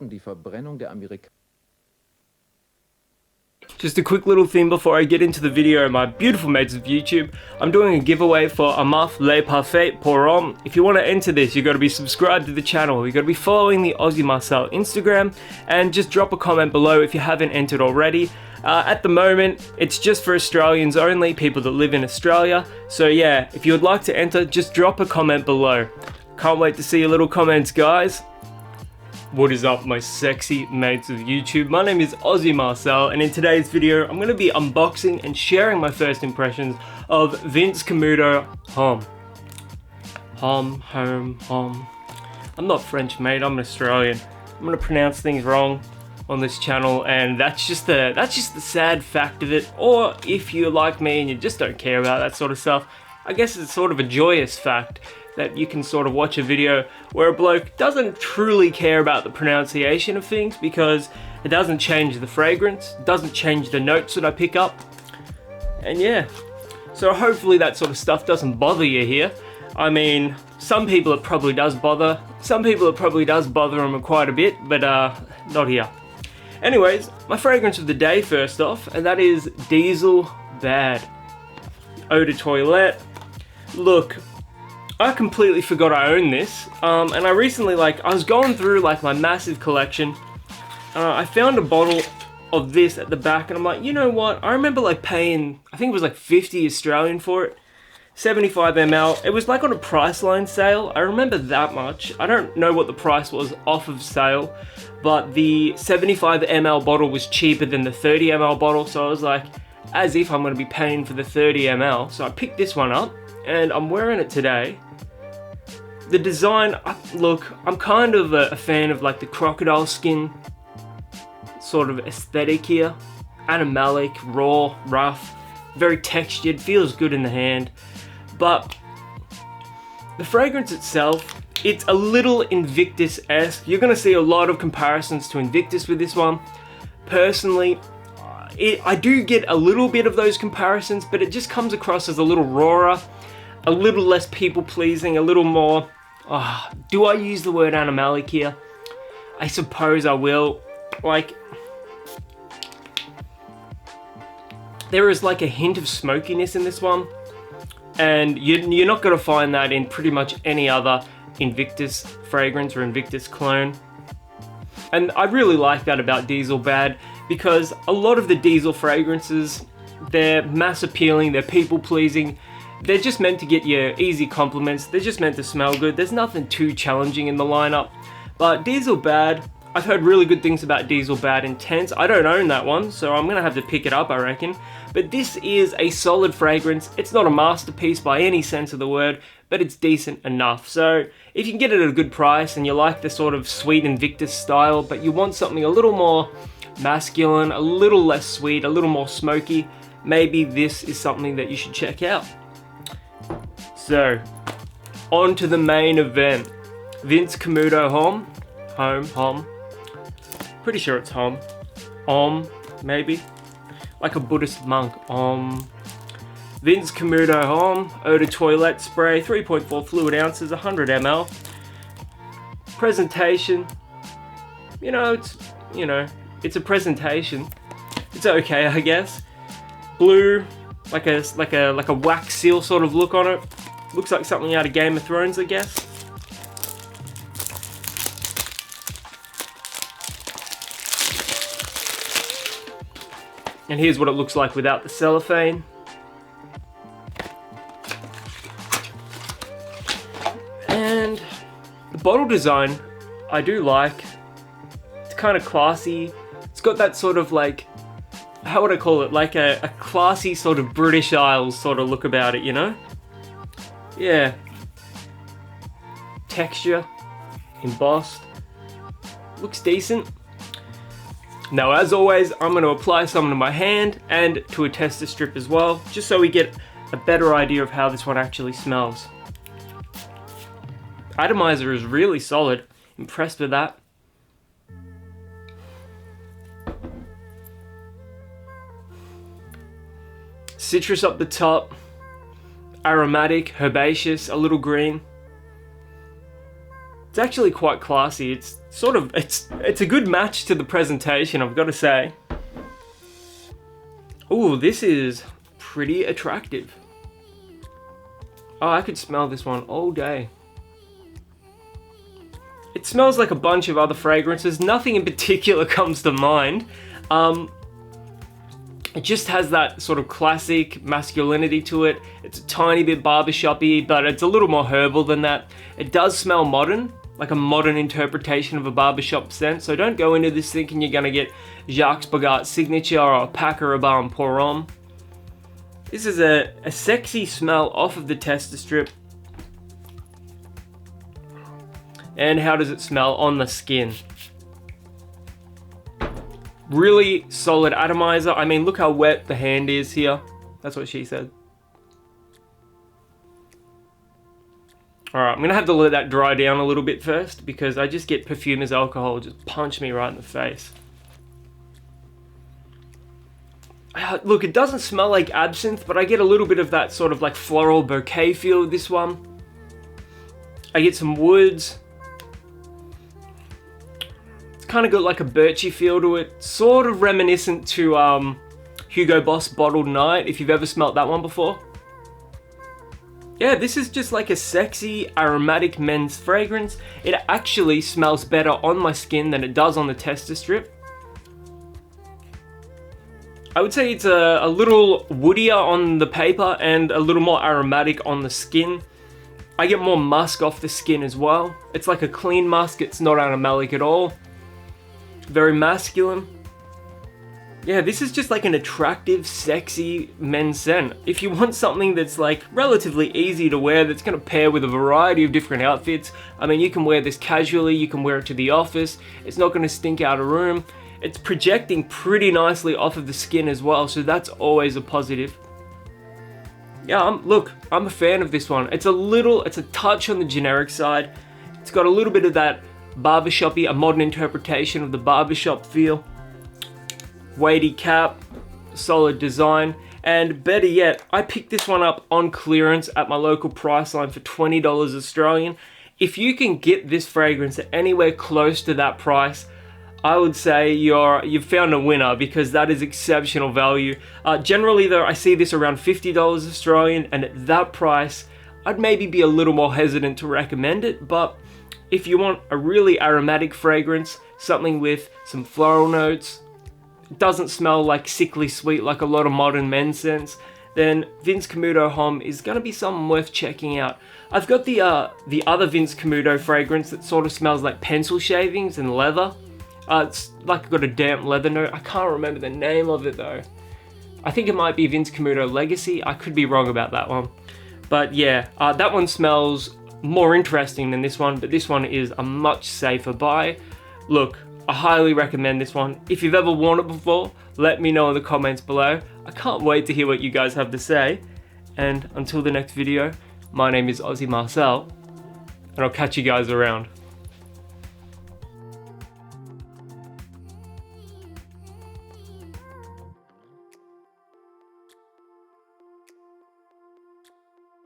die Verbrennung der Amerikaner. Just a quick little thing before I get into the video, my beautiful mates of YouTube. I'm doing a giveaway for a Marf Le Parfait pour Homme. If you want to enter this, you got to be subscribed to the channel. You got to be following the Aussie Marcel Instagram, and just drop a comment below if you haven't entered already. At the moment, it's just for Australians only, people that live in Australia. So yeah, if you would like to enter, just drop a comment below. Can't wait to see your little comments, guys. What is up, my sexy mates of YouTube? My name is Aussie Marcel, and in today's video I'm going to be unboxing and sharing my first impressions of Vince Camuto Homme. Home. I'm not French, mate, I'm an Australian. I'm going to pronounce things wrong on this channel, and that's just the sad fact of it. Or if you're like me and you just don't care about that sort of stuff, I guess it's sort of a joyous fact that you can sort of watch a video where a bloke doesn't truly care about the pronunciation of things, because it doesn't change the fragrance, it doesn't change the notes that I pick up. And yeah, so hopefully that sort of stuff doesn't bother you here. I mean, some people it probably does bother, some people it probably does bother them quite a bit, but not here. Anyways, my fragrance of the day first off, and that is Diesel Bad Eau de Toilette. Look, I completely forgot I owned this, and I recently, I was going through my massive collection. I found a bottle of this at the back, and I'm like, you know what, I remember paying, I think it was 50 Australian for it, 75 ml, it was on a Priceline sale, I remember that much. I don't know what the price was off of sale, but the 75 ml bottle was cheaper than the 30 ml bottle, so I was like, as if I'm going to be paying for the 30 ml, so I picked this one up, and I'm wearing it today. The design, look, I'm kind of a fan of the crocodile skin sort of aesthetic here. Animalic, raw, rough, very textured, feels good in the hand. But the fragrance itself, it's a little Invictus-esque. You're going to see a lot of comparisons to Invictus with this one. Personally, I do get a little bit of those comparisons, but it just comes across as a little rawer, a little less people-pleasing, a little more... do I use the word animalic here? I suppose I will. There is a hint of smokiness in this one, and you're not going to find that in pretty much any other Invictus fragrance or Invictus cologne. And I really like that about Diesel Bad, because a lot of the Diesel fragrances, they're mass appealing, they're people pleasing. They're just meant to get you easy compliments, they're just meant to smell good, there's nothing too challenging in the lineup. But Diesel Bad, I've heard really good things about Diesel Bad Intense. I don't own that one, so I'm gonna have to pick it up, I reckon. But this is a solid fragrance. It's not a masterpiece by any sense of the word, but it's decent enough. So if you can get it at a good price and you like the sort of sweet Invictus style, but you want something a little more masculine, a little less sweet, a little more smoky, maybe this is something that you should check out. So, on to the main event. Vince Camuto Homme. Pretty sure it's Homme. Maybe. Like a Buddhist monk. Vince Camuto Homme Eau de Toilette Spray, 3.4 fluid ounces, 100 ml. Presentation. It's a presentation. It's okay, I guess. Blue, like a wax seal sort of look on it. Looks like something out of Game of Thrones, I guess. And here's what it looks like without the cellophane. And the bottle design, I do like. It's kind of classy. It's got that sort of how would I call it? A classy sort of British Isles sort of look about it, you know? Yeah. Texture, embossed, looks decent. Now, as always, I'm going to apply some to my hand and to a tester strip as well, just so we get a better idea of how this one actually smells. Atomizer is really solid. Impressed with that. Citrus up the top, aromatic, herbaceous, a little green. It's It's actually quite classy. It's sort of, it's a good match to the presentation, I've got to say. Ooh, this is pretty attractive. Oh, I could smell this one all day. It smells like a bunch of other fragrances. Nothing in particular comes to mind. It just has that sort of classic masculinity to it. It's a tiny bit barbershop-y, but it's a little more herbal than that. It does smell modern, like a modern interpretation of a barbershop scent. So don't go into this thinking you're gonna get Jacques Bogart's signature or Paco Rabanne Pour Homme. This is a sexy smell off of the tester strip. And how does it smell on the skin? Really solid atomizer. I mean, look how wet the hand is here. That's what she said. Alright, I'm gonna have to let that dry down a little bit first because I just get perfumer's alcohol just punch me right in the face. Look, it doesn't smell like absinthe, but I get a little bit of that sort of like floral bouquet feel with this one. I get some woods. It's kind of got like a birchy feel to it, sort of reminiscent to Hugo Boss Bottled Night, if you've ever smelt that one before. Yeah, this is just like a sexy aromatic men's fragrance. It actually smells better on my skin than it does on the tester strip. I would say it's a little woodier on the paper and a little more aromatic on the skin. I get more musk off the skin as well. It's like a clean musk, it's not animalic at all. Very masculine. Yeah, this is just like an attractive, sexy men's scent. If you want something that's like relatively easy to wear, that's gonna pair with a variety of different outfits, I mean, you can wear this casually, you can wear it to the office, it's not gonna stink out a room. It's projecting pretty nicely off of the skin as well, so that's always a positive. Yeah, look, I'm a fan of this one. It's a touch on the generic side. It's got a little bit of that barbershop-y, a modern interpretation of the barbershop feel. Weighty cap, solid design, and better yet, I picked this one up on clearance at my local Priceline for $20 Australian. If you can get this fragrance at anywhere close to that price, I would say you've found a winner, because that is exceptional value. Generally though, I see this around $50 Australian, and at that price, I'd maybe be a little more hesitant to recommend it, but if you want a really aromatic fragrance, something with some floral notes, it doesn't smell like sickly sweet like a lot of modern men's scents, then Vince Camuto Homme is going to be something worth checking out. I've got the other Vince Camuto fragrance that sort of smells like pencil shavings and leather. It's like got a damp leather note. I can't remember the name of it though. I think it might be Vince Camuto Legacy. I could be wrong about that one. But yeah, that one smells more interesting than this one, but this one is a much safer buy. Look, I highly recommend this one. If you've ever worn it before, let me know in the comments below. I can't wait to hear what you guys have to say. And until the next video, my name is Aussie Marcel, and I'll catch you guys around.